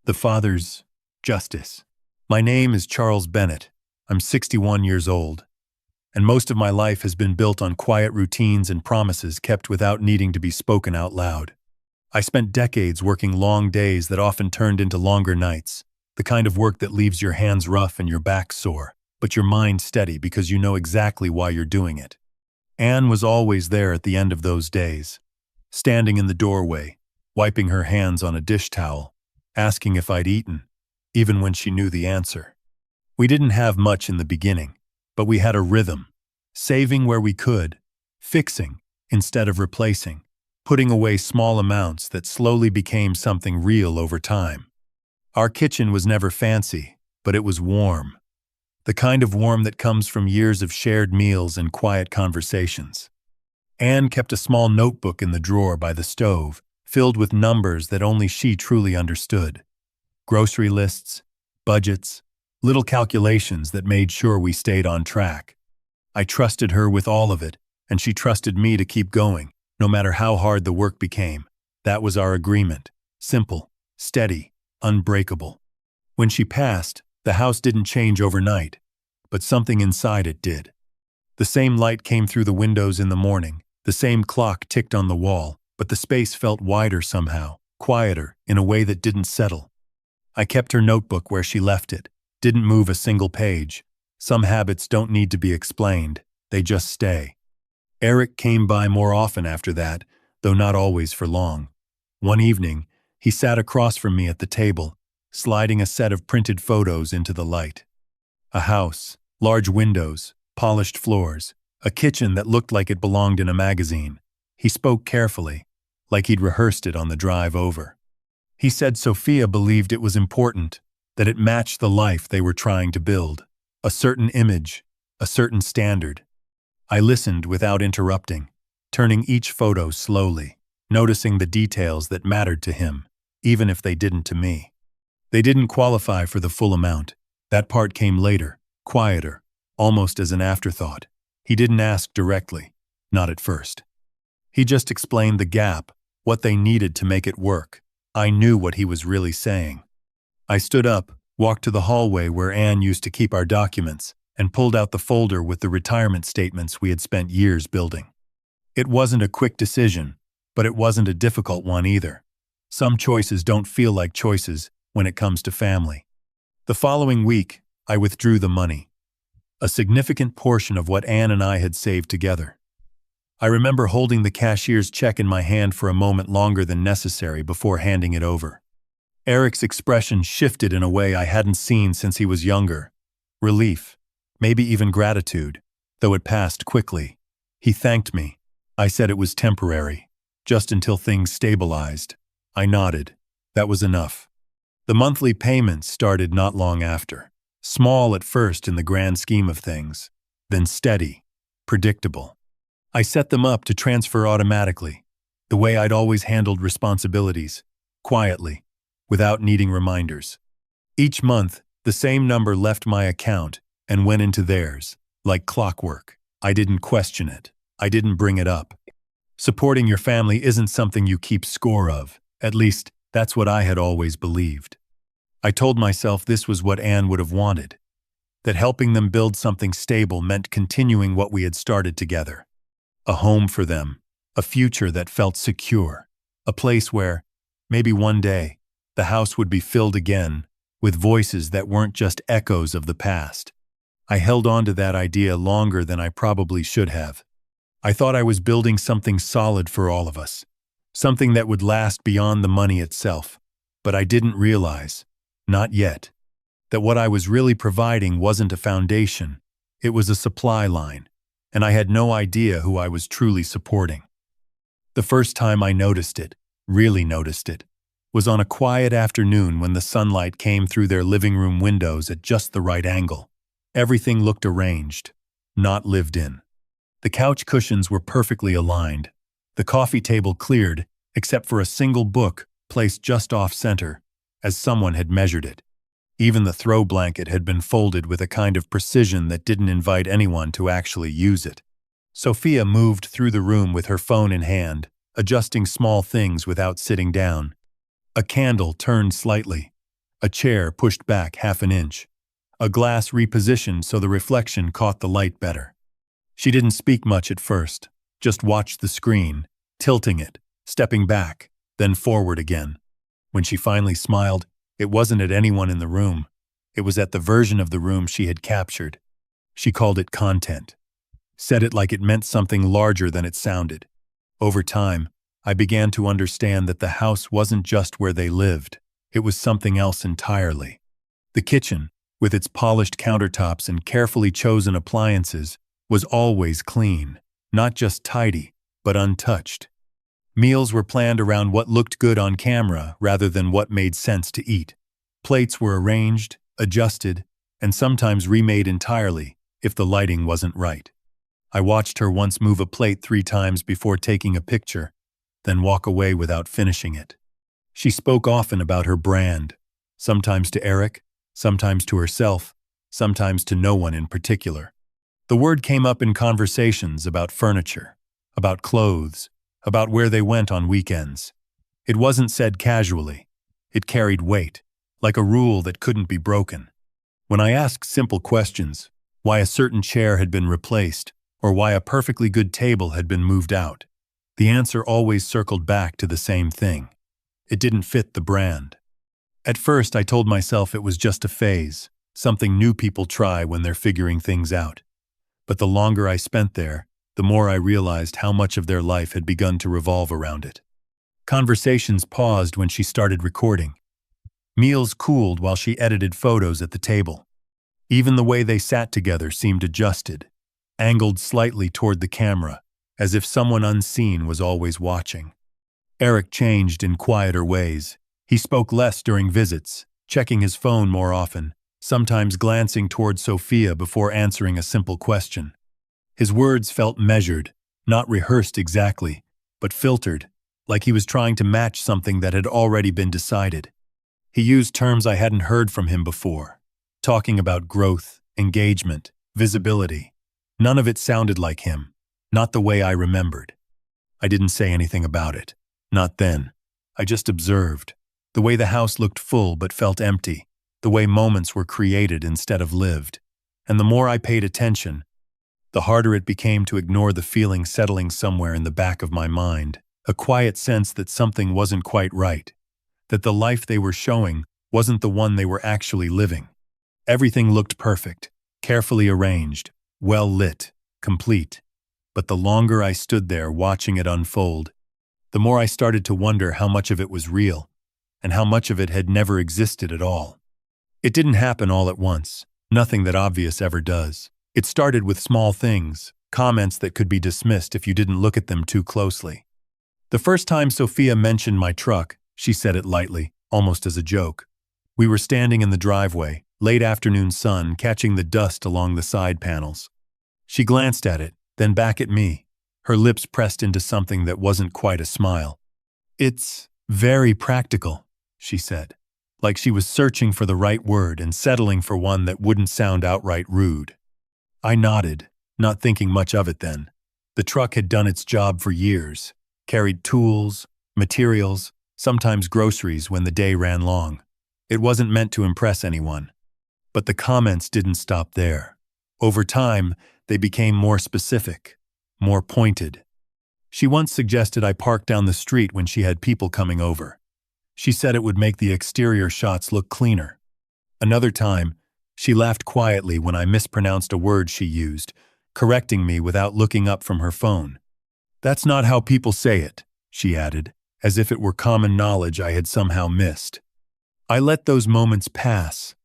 The Father's Justice. My name is Charles Bennett. I'm 61 years old, and most of my life has been built on quiet routines and promises kept without needing to be spoken out loud. I spent decades working long days that often turned into longer nights, the kind of work that leaves your hands rough and your back sore, but your mind steady because you know exactly why you're doing it. Anne was always there at the end of those days, standing in the doorway, wiping her hands on a dish towel, asking if I'd eaten, even when she knew the answer. We didn't have much in the beginning, but we had a rhythm, saving where we could, fixing instead of replacing, putting away small amounts that slowly became something real over time. Our kitchen was never fancy, but it was warm. The kind of warm that comes from years of shared meals and quiet conversations. Anne kept a small notebook in the drawer by the stove, filled with numbers that only she truly understood. Grocery lists, budgets, little calculations that made sure we stayed on track. I trusted her with all of it, and she trusted me to keep going, no matter how hard the work became. That was our agreement. Simple, steady, unbreakable. When she passed, the house didn't change overnight, but something inside it did. The same light came through the windows in the morning, the same clock ticked on the wall, but the space felt wider somehow, quieter, in a way that didn't settle. I kept her notebook where she left it, didn't move a single page. Some habits don't need to be explained, they just stay. Eric came by more often after that, though not always for long. One evening, he sat across from me at the table, sliding a set of printed photos into the light. A house, large windows, polished floors, a kitchen that looked like it belonged in a magazine. He spoke carefully, like he'd rehearsed it on the drive over. He said Sophia believed it was important, that it matched the life they were trying to build. A certain image, a certain standard. I listened without interrupting, turning each photo slowly, noticing the details that mattered to him, even if they didn't to me. They didn't qualify for the full amount. That part came later, quieter, almost as an afterthought. He didn't ask directly, not at first. He just explained the gap, what they needed to make it work. I knew what he was really saying. I stood up, walked to the hallway where Anne used to keep our documents, and pulled out the folder with the retirement statements we had spent years building. It wasn't a quick decision, but it wasn't a difficult one either. Some choices don't feel like choices when it comes to family. The following week, I withdrew the money, a significant portion of what Anne and I had saved together. I remember holding the cashier's check in my hand for a moment longer than necessary before handing it over. Eric's expression shifted in a way I hadn't seen since he was younger. Relief, maybe even gratitude, though it passed quickly. He thanked me. I said it was temporary, just until things stabilized. I nodded. That was enough. The monthly payments started not long after. Small at first in the grand scheme of things, then steady, predictable. I set them up to transfer automatically, the way I'd always handled responsibilities, quietly, without needing reminders. Each month, the same number left my account and went into theirs, like clockwork. I didn't question it. I didn't bring it up. Supporting your family isn't something you keep score of. At least, that's what I had always believed. I told myself this was what Anne would have wanted, that helping them build something stable meant continuing what we had started together. A home for them, a future that felt secure, a place where, maybe one day, the house would be filled again with voices that weren't just echoes of the past. I held on to that idea longer than I probably should have. I thought I was building something solid for all of us, something that would last beyond the money itself. But I didn't realize, not yet, that what I was really providing wasn't a foundation, it was a supply line, and I had no idea who I was truly supporting. The first time I noticed it, really noticed it, was on a quiet afternoon when the sunlight came through their living room windows at just the right angle. Everything looked arranged, not lived in. The couch cushions were perfectly aligned, the coffee table cleared, except for a single book placed just off-center, as someone had measured it. Even the throw blanket had been folded with a kind of precision that didn't invite anyone to actually use it. Sophia moved through the room with her phone in hand, adjusting small things without sitting down. A candle turned slightly, A chair pushed back half an inch. A glass repositioned so the reflection caught the light better. She didn't speak much at first, just watched the screen, tilting it, stepping back, then forward again. When she finally smiled, it wasn't at anyone in the room. It was at the version of the room she had captured. She called it content. Said it like it meant something larger than it sounded. Over time, I began to understand that the house wasn't just where they lived. It was something else entirely. The kitchen, with its polished countertops and carefully chosen appliances, was always clean, not just tidy, but untouched. Meals were planned around what looked good on camera rather than what made sense to eat. Plates were arranged, adjusted, and sometimes remade entirely if the lighting wasn't right. I watched her once move a plate 3 times before taking a picture, then walk away without finishing it. She spoke often about her brand, sometimes to Eric, sometimes to herself, sometimes to no one in particular. The word came up in conversations about furniture, about clothes, about where they went on weekends. It wasn't said casually. It carried weight, like a rule that couldn't be broken. When I asked simple questions, why a certain chair had been replaced, or why a perfectly good table had been moved out, the answer always circled back to the same thing. It didn't fit the brand. At first, I told myself it was just a phase, something new people try when they're figuring things out. But the longer I spent there, the more I realized how much of their life had begun to revolve around it. Conversations paused when she started recording. Meals cooled while she edited photos at the table. Even the way they sat together seemed adjusted, angled slightly toward the camera, as if someone unseen was always watching. Eric changed in quieter ways. He spoke less during visits, checking his phone more often, sometimes glancing toward Sophia before answering a simple question. His words felt measured, not rehearsed exactly, but filtered, like he was trying to match something that had already been decided. He used terms I hadn't heard from him before, talking about growth, engagement, visibility. None of it sounded like him, not the way I remembered. I didn't say anything about it. Not then. I just observed. The way the house looked full but felt empty. The way moments were created instead of lived. And the more I paid attention, the harder it became to ignore the feeling settling somewhere in the back of my mind. A quiet sense that something wasn't quite right. That the life they were showing wasn't the one they were actually living. Everything looked perfect, carefully arranged, well lit, complete. But the longer I stood there watching it unfold, the more I started to wonder how much of it was real, and how much of it had never existed at all. It didn't happen all at once, nothing that obvious ever does. It started with small things, comments that could be dismissed if you didn't look at them too closely. The first time Sophia mentioned my truck, she said it lightly, almost as a joke. We were standing in the driveway, late afternoon sun catching the dust along the side panels. She glanced at it, then back at me, her lips pressed into something that wasn't quite a smile. "It's very practical," she said, like she was searching for the right word and settling for one that wouldn't sound outright rude. I nodded, not thinking much of it then. The truck had done its job for years, carried tools, materials, sometimes groceries when the day ran long. It wasn't meant to impress anyone. But the comments didn't stop there. Over time, they became more specific, more pointed. She once suggested I park down the street when she had people coming over. She said it would make the exterior shots look cleaner. Another time, she laughed quietly when I mispronounced a word she used, correcting me without looking up from her phone. "That's not how people say it," she added, as if it were common knowledge I had somehow missed. I let those moments pass,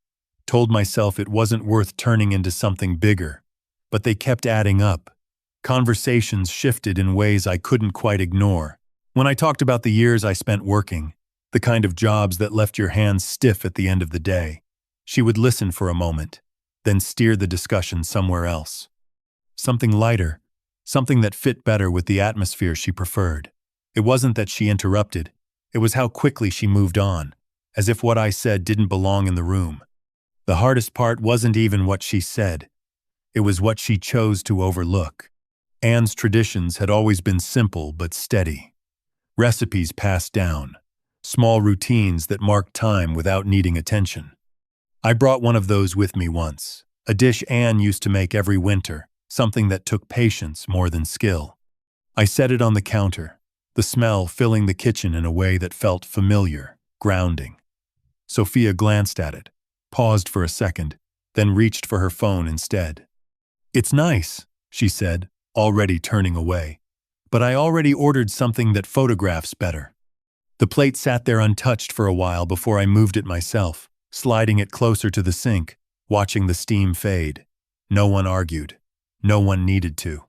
told myself it wasn't worth turning into something bigger, but they kept adding up. Conversations shifted in ways I couldn't quite ignore. When I talked about the years I spent working, the kind of jobs that left your hands stiff at the end of the day, she would listen for a moment, then steer the discussion somewhere else. Something lighter, something that fit better with the atmosphere she preferred. It wasn't that she interrupted, it was how quickly she moved on, as if what I said didn't belong in the room. The hardest part wasn't even what she said. It was what she chose to overlook. Anne's traditions had always been simple but steady. Recipes passed down. small routines that marked time without needing attention. I brought one of those with me once, a dish Anne used to make every winter, something that took patience more than skill. I set it on the counter, the smell filling the kitchen in a way that felt familiar, grounding. Sophia glanced at it, paused for a second, then reached for her phone instead. "It's nice," she said, already turning away. "But I already ordered something that photographs better." The plate sat there untouched for a while before I moved it myself, sliding it closer to the sink, watching the steam fade. No one argued. No one needed to.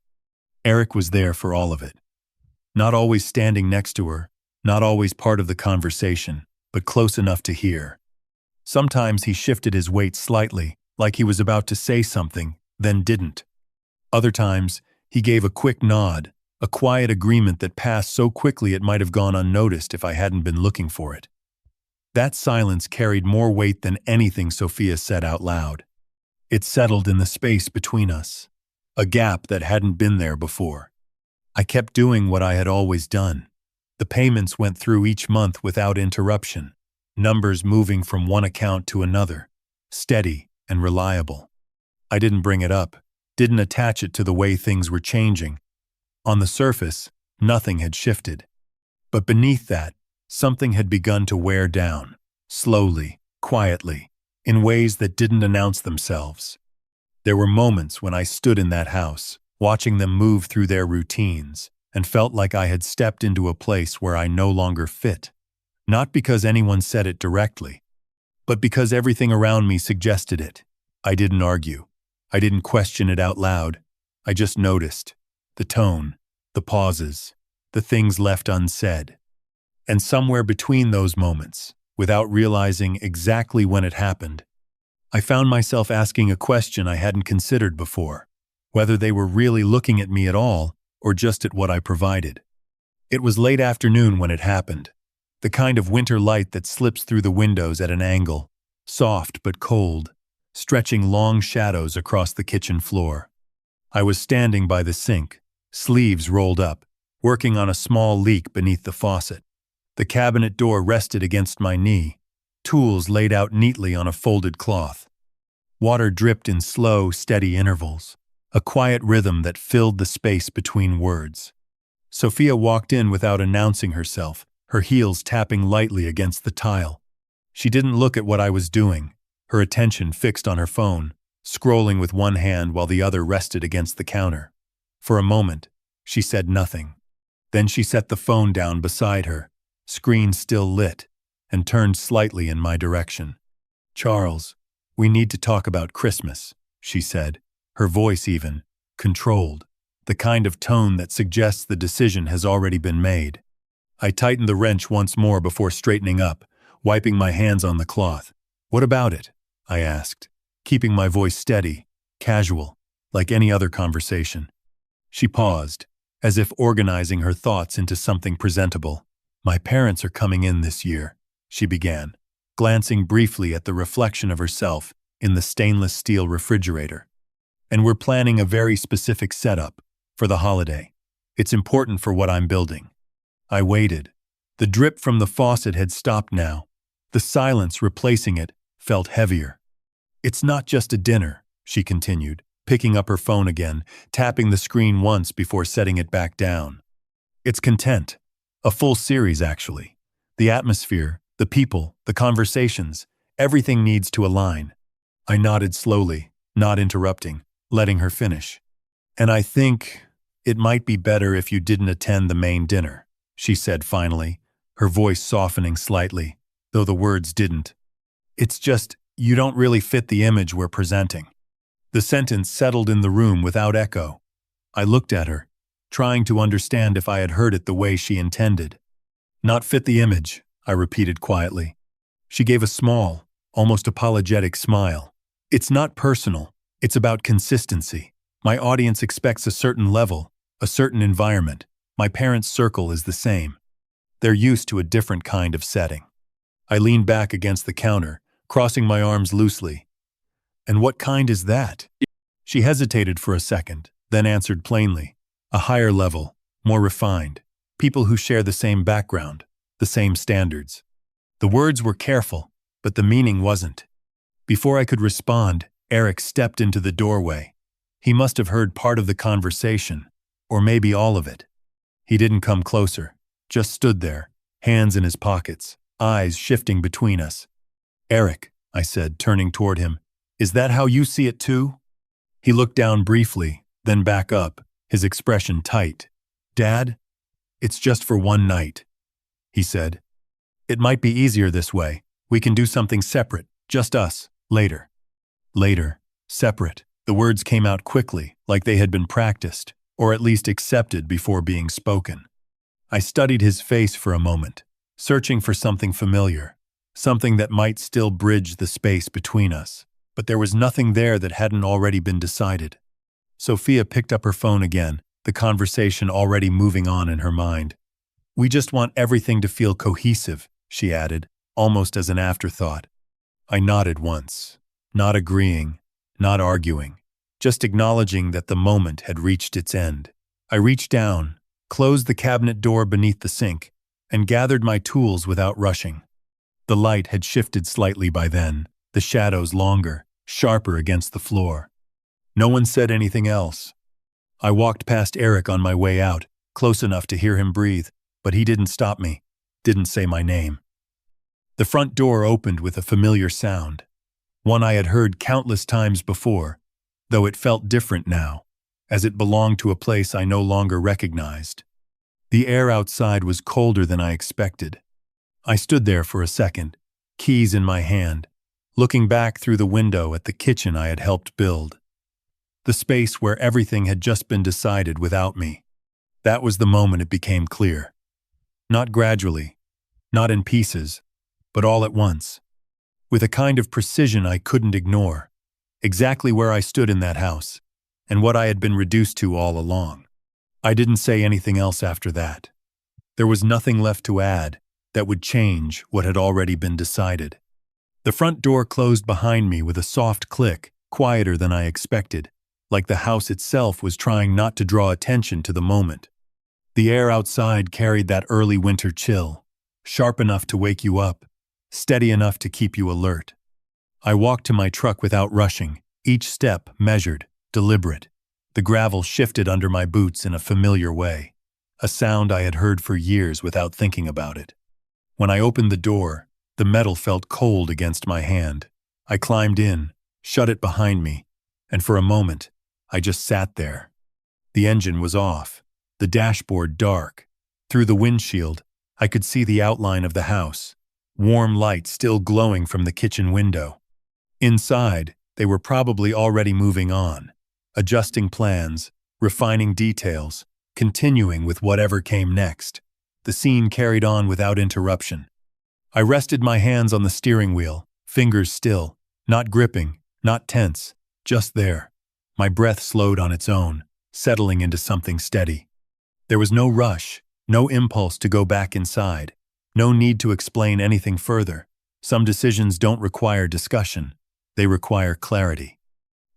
Eric was there for all of it. Not always standing next to her, not always part of the conversation, but close enough to hear. Sometimes he shifted his weight slightly, like he was about to say something, then didn't. Other times, he gave a quick nod, a quiet agreement that passed so quickly it might have gone unnoticed if I hadn't been looking for it. That silence carried more weight than anything Sophia said out loud. It settled in the space between us, a gap that hadn't been there before. I kept doing what I had always done. The payments went through each month without interruption, numbers moving from one account to another, steady and reliable. I didn't bring it up, didn't attach it to the way things were changing. On the surface, nothing had shifted. But beneath that, something had begun to wear down, slowly, quietly, in ways that didn't announce themselves. There were moments when I stood in that house, watching them move through their routines, and felt like I had stepped into a place where I no longer fit. Not because anyone said it directly, but because everything around me suggested it. I didn't argue. I didn't question it out loud. I just noticed. The tone, the pauses, the things left unsaid. And somewhere between those moments, without realizing exactly when it happened, I found myself asking a question I hadn't considered before, whether they were really looking at me at all or just at what I provided. It was late afternoon when it happened, the kind of winter light that slips through the windows at an angle, soft but cold, stretching long shadows across the kitchen floor. I was standing by the sink, sleeves rolled up, working on a small leak beneath the faucet. The cabinet door rested against my knee, tools laid out neatly on a folded cloth. Water dripped in slow, steady intervals, a quiet rhythm that filled the space between words. Sophia walked in without announcing herself, her heels tapping lightly against the tile. She didn't look at what I was doing, her attention fixed on her phone, scrolling with one hand while the other rested against the counter. For a moment, she said nothing. Then she set the phone down beside her, screen still lit, and turned slightly in my direction. "Charles, we need to talk about Christmas," she said, her voice even, controlled, the kind of tone that suggests the decision has already been made. I tightened the wrench once more before straightening up, wiping my hands on the cloth. "What about it?" I asked, keeping my voice steady, casual, like any other conversation. She paused, as if organizing her thoughts into something presentable. "My parents are coming in this year," she began, glancing briefly at the reflection of herself in the stainless steel refrigerator. "And we're planning a very specific setup for the holiday. It's important for what I'm building." I waited. The drip from the faucet had stopped now. The silence replacing it felt heavier. "It's not just a dinner," she continued, picking up her phone again, tapping the screen once before setting it back down. "It's content. A full series, actually. The atmosphere, the people, the conversations, everything needs to align." I nodded slowly, not interrupting, letting her finish. "And I think it might be better if you didn't attend the main dinner," she said finally, her voice softening slightly, though the words didn't. "It's just, you don't really fit the image we're presenting." The sentence settled in the room without echo. I looked at her, trying to understand if I had heard it the way she intended. "Not fit the image," I repeated quietly. She gave a small, almost apologetic smile. "It's not personal. It's about consistency. My audience expects a certain level, a certain environment. My parents' circle is the same. They're used to a different kind of setting." I leaned back against the counter, crossing my arms loosely. "And what kind is that?" She hesitated for a second, then answered plainly. "A higher level, more refined. People who share the same background, the same standards." The words were careful, but the meaning wasn't. Before I could respond, Eric stepped into the doorway. He must have heard part of the conversation, or maybe all of it. He didn't come closer, just stood there, hands in his pockets, eyes shifting between us. "Eric," I said, turning toward him, "is that how you see it too?" He looked down briefly, then back up, his expression tight. "Dad, it's just for one night," he said. "It might be easier this way. We can do something separate, just us, later." Later, separate. The words came out quickly, like they had been practiced, or at least accepted before being spoken. I studied his face for a moment, searching for something familiar, something that might still bridge the space between us. But there was nothing there that hadn't already been decided. Sophia picked up her phone again, the conversation already moving on in her mind. "We just want everything to feel cohesive," she added, almost as an afterthought. I nodded once, not agreeing, not arguing, just acknowledging that the moment had reached its end. I reached down, closed the cabinet door beneath the sink, and gathered my tools without rushing. The light had shifted slightly by then, the shadows longer, sharper against the floor. No one said anything else. I walked past Eric on my way out, close enough to hear him breathe, but he didn't stop me, didn't say my name. The front door opened with a familiar sound, one I had heard countless times before, though it felt different now, as it belonged to a place I no longer recognized. The air outside was colder than I expected. I stood there for a second, keys in my hand, looking back through the window at the kitchen I had helped build. The space where everything had just been decided without me. That was the moment it became clear. Not gradually, not in pieces, but all at once. With a kind of precision I couldn't ignore. Exactly where I stood in that house, and what I had been reduced to all along. I didn't say anything else after that. There was nothing left to add that would change what had already been decided. The front door closed behind me with a soft click, quieter than I expected, like the house itself was trying not to draw attention to the moment. The air outside carried that early winter chill, sharp enough to wake you up, steady enough to keep you alert. I walked to my truck without rushing, each step measured, deliberate. The gravel shifted under my boots in a familiar way, a sound I had heard for years without thinking about it. When I opened the door, the metal felt cold against my hand. I climbed in, shut it behind me, and for a moment, I just sat there. The engine was off, the dashboard dark. Through the windshield, I could see the outline of the house, warm light still glowing from the kitchen window. Inside, they were probably already moving on, adjusting plans, refining details, continuing with whatever came next. The scene carried on without interruption. I rested my hands on the steering wheel, fingers still, not gripping, not tense, just there. My breath slowed on its own, settling into something steady. There was no rush, no impulse to go back inside, no need to explain anything further. Some decisions don't require discussion, they require clarity.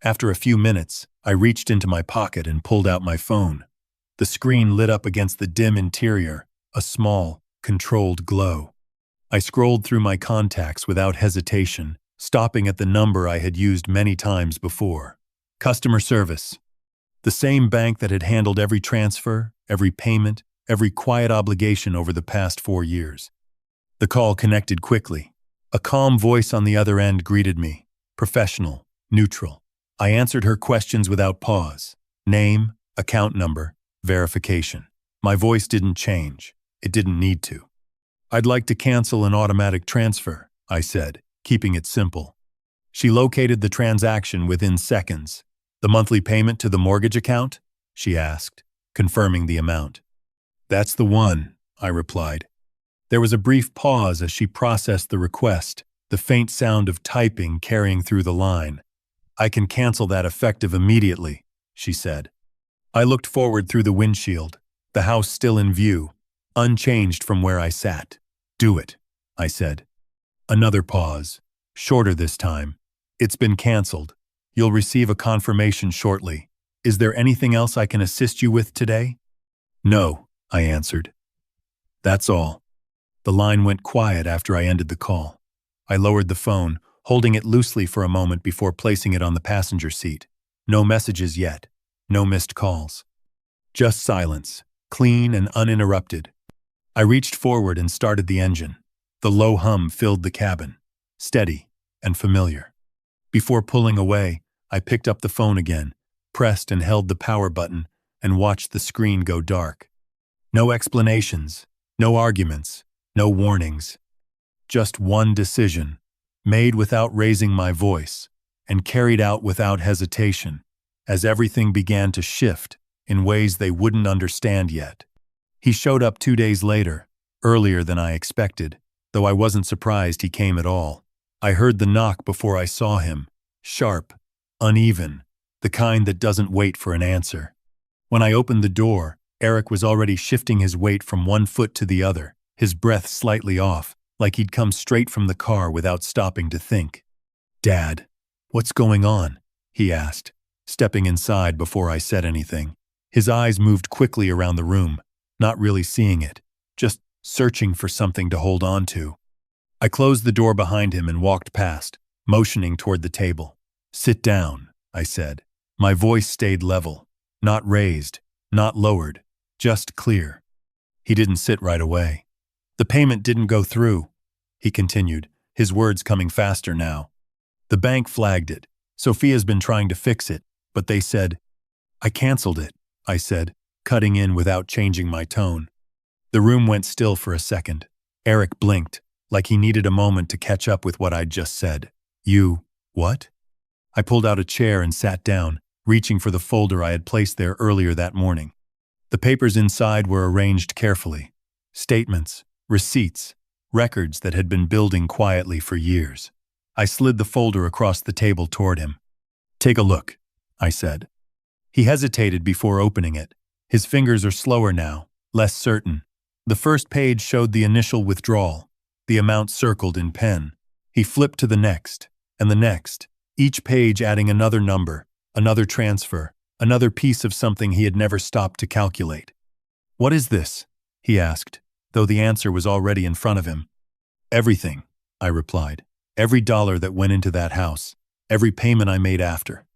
After a few minutes, I reached into my pocket and pulled out my phone. The screen lit up against the dim interior, a small, controlled glow. I scrolled through my contacts without hesitation, stopping at the number I had used many times before. Customer service. The same bank that had handled every transfer, every payment, every quiet obligation over the past 4 years. The call connected quickly. A calm voice on the other end greeted me, professional, neutral. I answered her questions without pause. Name, account number, verification. My voice didn't change. It didn't need to. "I'd like to cancel an automatic transfer," I said, keeping it simple. She located the transaction within seconds. "The monthly payment to the mortgage account?" she asked, confirming the amount. "That's the one," I replied. There was a brief pause as she processed the request, the faint sound of typing carrying through the line. "I can cancel that effective immediately," she said. I looked forward through the windshield, the house still in view, unchanged from where I sat. "Do it," I said. Another pause, shorter this time. "It's been canceled. You'll receive a confirmation shortly. Is there anything else I can assist you with today?" "No," I answered. "That's all." The line went quiet after I ended the call. I lowered the phone, holding it loosely for a moment before placing it on the passenger seat. No messages yet. No missed calls. Just silence, clean and uninterrupted. I reached forward and started the engine. The low hum filled the cabin, steady and familiar. Before pulling away, I picked up the phone again, pressed and held the power button, and watched the screen go dark. No explanations, no arguments, no warnings. Just one decision, made without raising my voice, and carried out without hesitation, as everything began to shift in ways they wouldn't understand yet. He showed up 2 days later, earlier than I expected, though I wasn't surprised he came at all. I heard the knock before I saw him, sharp, uneven, the kind that doesn't wait for an answer. When I opened the door, Eric was already shifting his weight from one foot to the other, his breath slightly off, like he'd come straight from the car without stopping to think. "Dad, what's going on?" he asked, stepping inside before I said anything. His eyes moved quickly around the room, not really seeing it, just searching for something to hold on to. I closed the door behind him and walked past, motioning toward the table. "Sit down," I said. My voice stayed level, not raised, not lowered, just clear. He didn't sit right away. "The payment didn't go through," he continued, his words coming faster now. "The bank flagged it. Sophia's been trying to fix it, but they said—" "I canceled it," I said, cutting in without changing my tone. The room went still for a second. Eric blinked, like he needed a moment to catch up with what I'd just said. "You, what?" I pulled out a chair and sat down, reaching for the folder I had placed there earlier that morning. The papers inside were arranged carefully. Statements, receipts, records that had been building quietly for years. I slid the folder across the table toward him. "Take a look," I said. He hesitated before opening it. His fingers are slower now, less certain. The first page showed the initial withdrawal, the amount circled in pen. He flipped to the next, and the next, each page adding another number, another transfer, another piece of something he had never stopped to calculate. "What is this?" he asked, though the answer was already in front of him. "Everything," I replied. "Every dollar that went into that house, every payment I made after."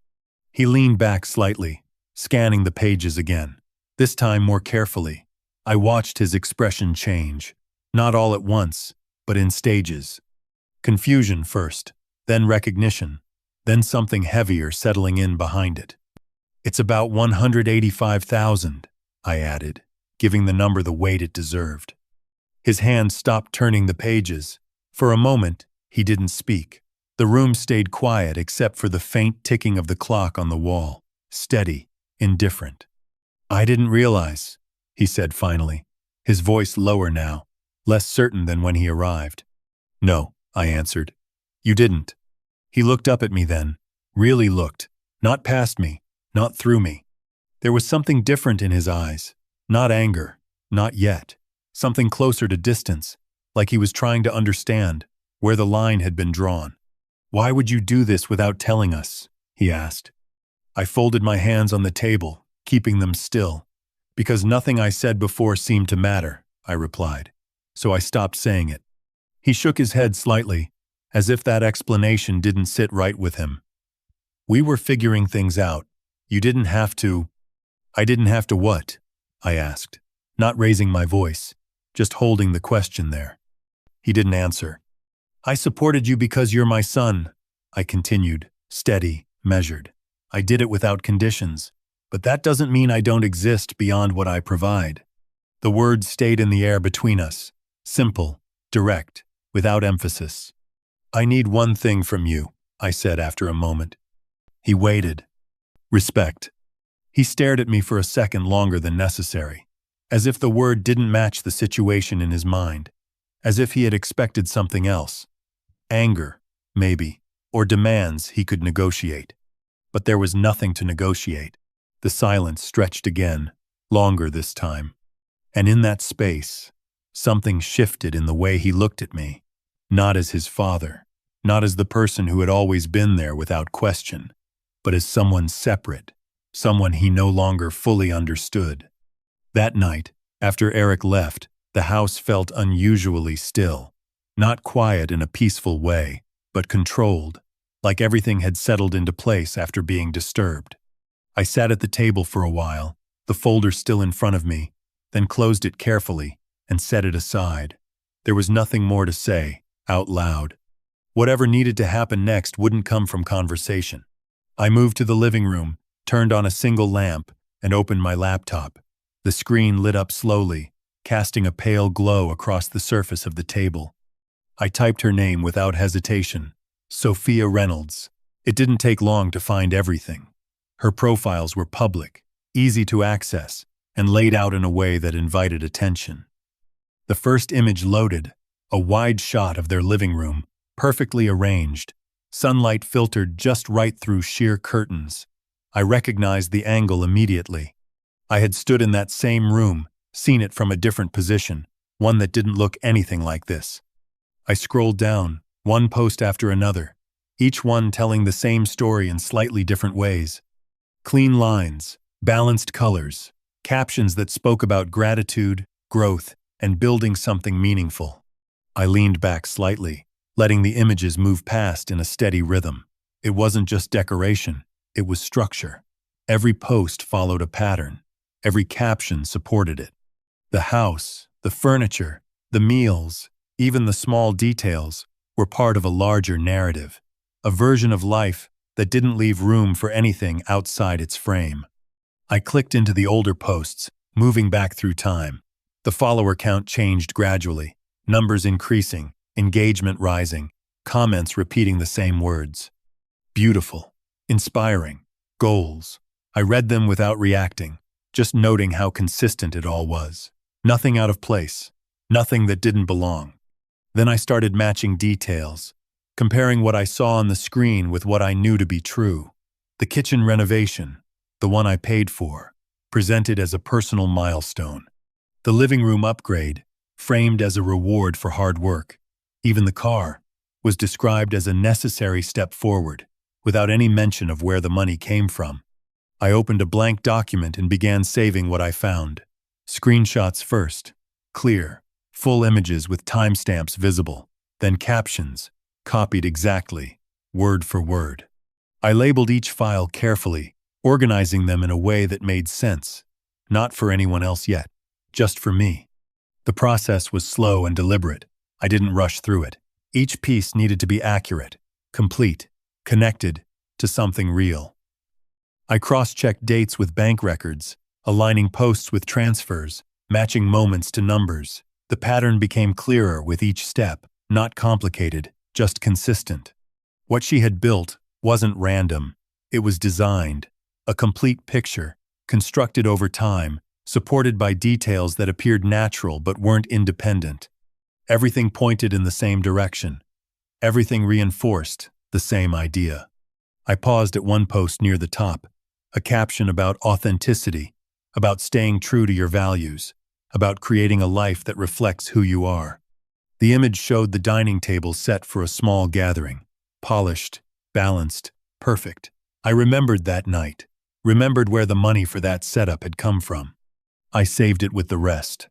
He leaned back slightly, scanning the pages again, this time more carefully. I watched his expression change, not all at once, but in stages. Confusion first, then recognition, then something heavier settling in behind it. "It's about 185,000, I added, giving the number the weight it deserved. His hand stopped turning the pages. For a moment, he didn't speak. The room stayed quiet except for the faint ticking of the clock on the wall, steady, indifferent. "I didn't realize," he said finally, his voice lower now, less certain than when he arrived. "No," I answered. "You didn't." He looked up at me then, really looked, not past me, not through me. There was something different in his eyes, not anger, not yet, something closer to distance, like he was trying to understand where the line had been drawn. "Why would you do this without telling us?" he asked. I folded my hands on the table, keeping them still. "Because nothing I said before seemed to matter," I replied, so I stopped saying it. He shook his head slightly, as if that explanation didn't sit right with him. "We were figuring things out. You didn't have to—" "I didn't have to what?" I asked, not raising my voice, just holding the question there. He didn't answer. "I supported you because you're my son," I continued, steady, measured. "I did it without conditions, but that doesn't mean I don't exist beyond what I provide." The words stayed in the air between us, simple, direct, without emphasis. "I need one thing from you," I said after a moment. He waited. "Respect." He stared at me for a second longer than necessary, as if the word didn't match the situation in his mind, as if he had expected something else. Anger, maybe, or demands he could negotiate. But there was nothing to negotiate. The silence stretched again, longer this time. And in that space, something shifted in the way he looked at me, not as his father, not as the person who had always been there without question, but as someone separate, someone he no longer fully understood. That night, after Eric left, The house felt unusually still, not quiet in a peaceful way, but controlled, like everything had settled into place after being disturbed. I sat at the table for a while, the folder still in front of me, then closed it carefully and set it aside. There was nothing more to say, out loud. Whatever needed to happen next wouldn't come from conversation. I moved to the living room, turned on a single lamp, and opened my laptop. The screen lit up slowly, casting a pale glow across the surface of the table. I typed her name without hesitation, Sophia Reynolds. It didn't take long to find everything. Her profiles were public, easy to access, and laid out in a way that invited attention. The first image loaded, a wide shot of their living room, perfectly arranged, sunlight filtered just right through sheer curtains. I recognized the angle immediately. I had stood in that same room, seen it from a different position, one that didn't look anything like this. I scrolled down, one post after another, each one telling the same story in slightly different ways. Clean lines, balanced colors, captions that spoke about gratitude, growth, and building something meaningful. I leaned back slightly, letting the images move past in a steady rhythm. It wasn't just decoration, it was structure. Every post followed a pattern. Every caption supported it. The house, the furniture, the meals, even the small details were part of a larger narrative, a version of life that didn't leave room for anything outside its frame. I clicked into the older posts, moving back through time. The follower count changed gradually, numbers increasing, engagement rising, comments repeating the same words. Beautiful, inspiring, goals. I read them without reacting, just noting how consistent it all was. Nothing out of place, nothing that didn't belong. Then I started matching details, comparing what I saw on the screen with what I knew to be true. The kitchen renovation, the one I paid for, presented as a personal milestone. The living room upgrade, framed as a reward for hard work. Even the car was described as a necessary step forward, without any mention of where the money came from. I opened a blank document and began saving what I found. Screenshots first, clear, full images with timestamps visible, then captions, copied exactly, word for word. I labeled each file carefully, organizing them in a way that made sense, not for anyone else yet, just for me. The process was slow and deliberate. I didn't rush through it. Each piece needed to be accurate, complete, connected to something real. I cross-checked dates with bank records, aligning posts with transfers, matching moments to numbers. The pattern became clearer with each step, not complicated, just consistent. What she had built wasn't random. It was designed, a complete picture, constructed over time, supported by details that appeared natural but weren't independent. Everything pointed in the same direction. Everything reinforced the same idea. I paused at one post near the top, a caption about authenticity, about staying true to your values, about creating a life that reflects who you are. The image showed the dining table set for a small gathering, polished, balanced, perfect. I remembered that night, remembered where the money for that setup had come from. I saved it with the rest.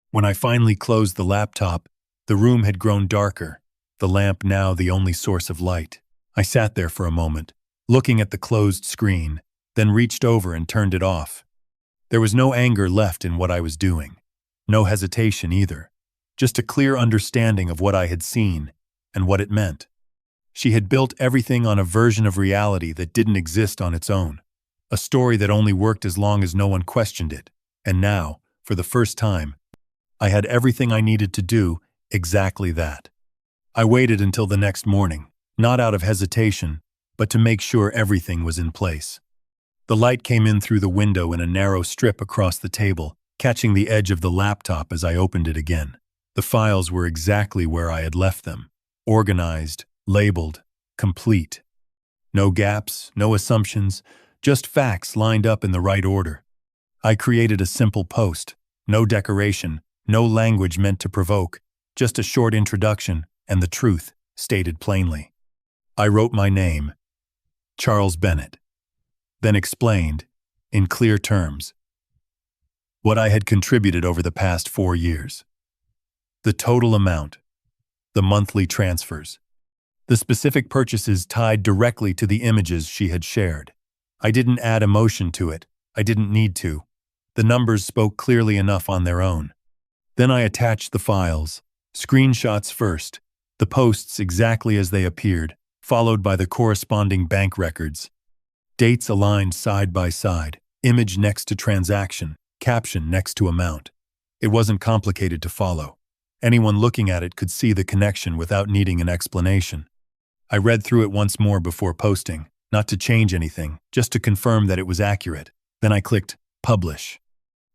When I finally closed the laptop, the room had grown darker, the lamp now the only source of light. I sat there for a moment, looking at the closed screen, then reached over and turned it off. There was no anger left in what I was doing. No hesitation either. Just a clear understanding of what I had seen and what it meant. She had built everything on a version of reality that didn't exist on its own. A story that only worked as long as no one questioned it. And now, for the first time, I had everything I needed to do exactly that. I waited until the next morning, not out of hesitation, but to make sure everything was in place. The light came in through the window in a narrow strip across the table, catching the edge of the laptop as I opened it again. The files were exactly where I had left them, organized, labeled, complete. No gaps, no assumptions, just facts lined up in the right order. I created a simple post, no decoration, no language meant to provoke, just a short introduction and the truth stated plainly. I wrote my name, Charles Bennett, then explained, in clear terms, what I had contributed over the past 4 years. The total amount. The monthly transfers. The specific purchases tied directly to the images she had shared. I didn't add emotion to it. I didn't need to. The numbers spoke clearly enough on their own. Then I attached the files. Screenshots first. The posts exactly as they appeared, followed by the corresponding bank records. Dates aligned side by side. Image next to transaction. Caption next to amount. It wasn't complicated to follow. Anyone looking at it could see the connection without needing an explanation. I read through it once more before posting, not to change anything, just to confirm that it was accurate. Then I clicked Publish.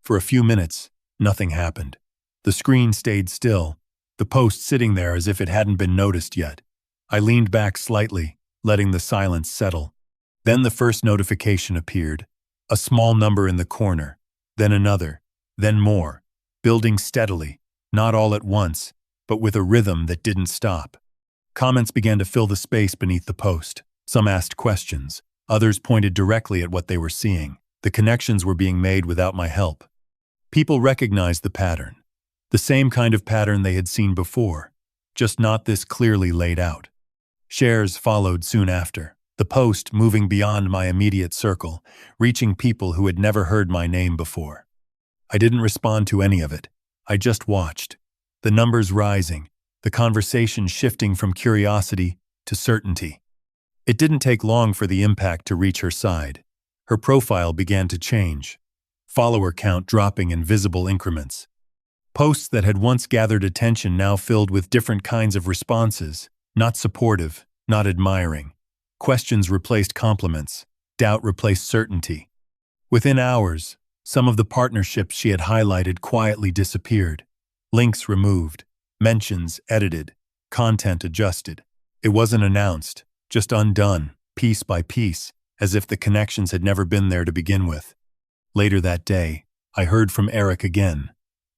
For a few minutes, nothing happened. The screen stayed still, the post sitting there as if it hadn't been noticed yet. I leaned back slightly, letting the silence settle. Then the first notification appeared, a small number in the corner, then another, then more, building steadily, not all at once, but with a rhythm that didn't stop. Comments began to fill the space beneath the post. Some asked questions, others pointed directly at what they were seeing. The connections were being made without my help. People recognized the pattern. The same kind of pattern they had seen before, just not this clearly laid out. Shares followed soon after, the post moving beyond my immediate circle, reaching people who had never heard my name before. I didn't respond to any of it. I just watched. The numbers rising, the conversation shifting from curiosity to certainty. It didn't take long for the impact to reach her side. Her profile began to change, follower count dropping in visible increments. Posts that had once gathered attention now filled with different kinds of responses, not supportive, not admiring. Questions replaced compliments, doubt replaced certainty. Within hours, some of the partnerships she had highlighted quietly disappeared. Links removed, mentions edited, content adjusted. It wasn't announced, just undone, piece by piece, as if the connections had never been there to begin with. Later that day, I heard from Eric again.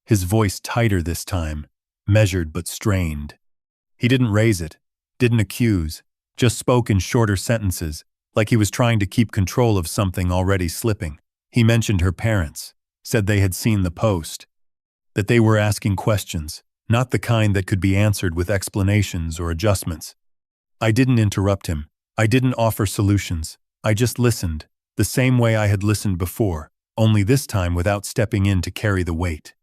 His voice tighter this time, measured but strained. He didn't raise it, didn't accuse, just spoke in shorter sentences, like he was trying to keep control of something already slipping. He mentioned her parents, said they had seen the post, that they were asking questions, not the kind that could be answered with explanations or adjustments. I didn't interrupt him. I didn't offer solutions. I just listened, the same way I had listened before, only this time without stepping in to carry the weight.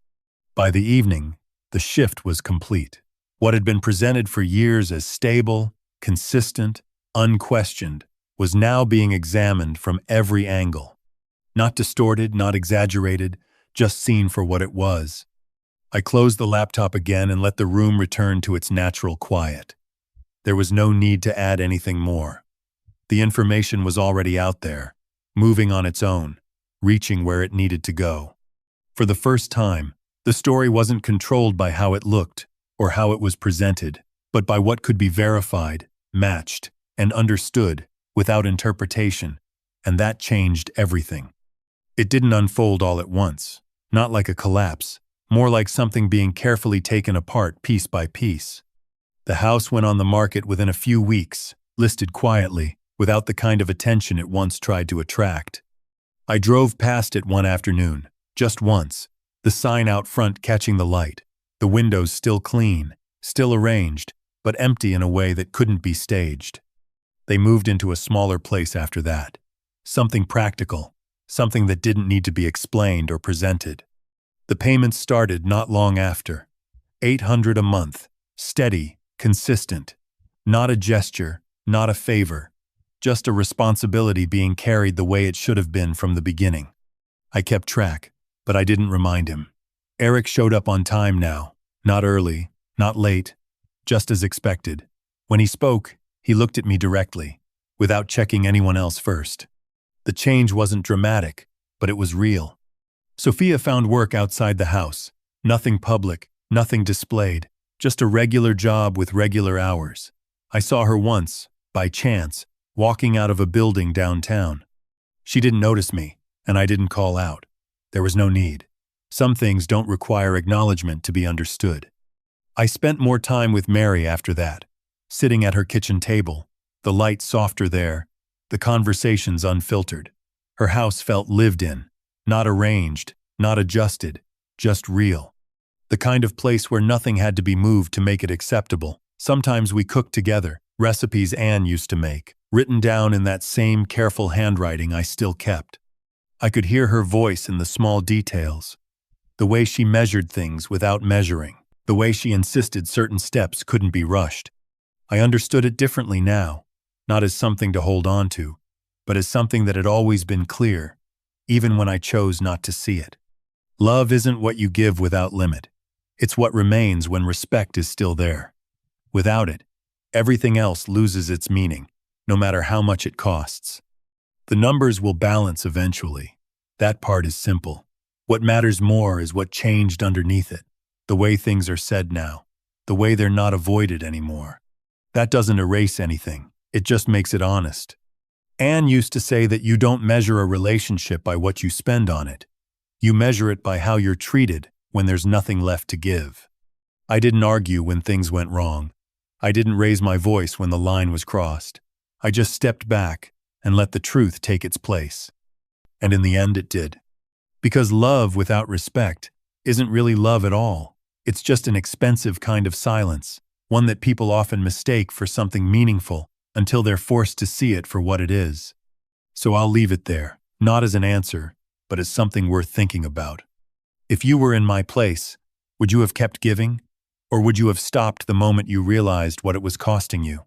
By the evening, the shift was complete. What had been presented for years as stable, consistent, unquestioned, was now being examined from every angle. Not distorted, not exaggerated, just seen for what it was. I closed the laptop again and let the room return to its natural quiet. There was no need to add anything more. The information was already out there, moving on its own, reaching where it needed to go. For the first time, the story wasn't controlled by how it looked or how it was presented, but by what could be verified, matched, and understood without interpretation, and that changed everything. It didn't unfold all at once, not like a collapse, more like something being carefully taken apart piece by piece. The house went on the market within a few weeks, listed quietly, without the kind of attention it once tried to attract. I drove past it one afternoon, just once, the sign out front catching the light, the windows still clean, still arranged, but empty in a way that couldn't be staged. They moved into a smaller place after that. Something practical, something that didn't need to be explained or presented. The payments started not long after. $800 a month, steady, consistent. Not a gesture, not a favor, just a responsibility being carried the way it should have been from the beginning. I kept track, but I didn't remind him. Eric showed up on time now, not early, not late, just as expected. When he spoke, he looked at me directly, without checking anyone else first. The change wasn't dramatic, but it was real. Sophia found work outside the house. Nothing public, nothing displayed, just a regular job with regular hours. I saw her once, by chance, walking out of a building downtown. She didn't notice me, and I didn't call out. There was no need. Some things don't require acknowledgement to be understood. I spent more time with Mary after that, sitting at her kitchen table, the light softer there, the conversations unfiltered. Her house felt lived in, not arranged, not adjusted, just real. The kind of place where nothing had to be moved to make it acceptable. Sometimes we cooked together, recipes Anne used to make, written down in that same careful handwriting I still kept. I could hear her voice in the small details, the way she measured things without measuring, the way she insisted certain steps couldn't be rushed. I understood it differently now, not as something to hold on to, but as something that had always been clear, even when I chose not to see it. Love isn't what you give without limit. It's what remains when respect is still there. Without it, everything else loses its meaning, no matter how much it costs. The numbers will balance eventually. That part is simple. What matters more is what changed underneath it, the way things are said now, the way they're not avoided anymore. That doesn't erase anything, it just makes it honest. Anne used to say that you don't measure a relationship by what you spend on it. You measure it by how you're treated when there's nothing left to give. I didn't argue when things went wrong. I didn't raise my voice when the line was crossed. I just stepped back and let the truth take its place. And in the end it did. Because love without respect isn't really love at all. It's just an expensive kind of silence, one that people often mistake for something meaningful until they're forced to see it for what it is. So I'll leave it there, not as an answer, but as something worth thinking about. If you were in my place, would you have kept giving? Or would you have stopped the moment you realized what it was costing you?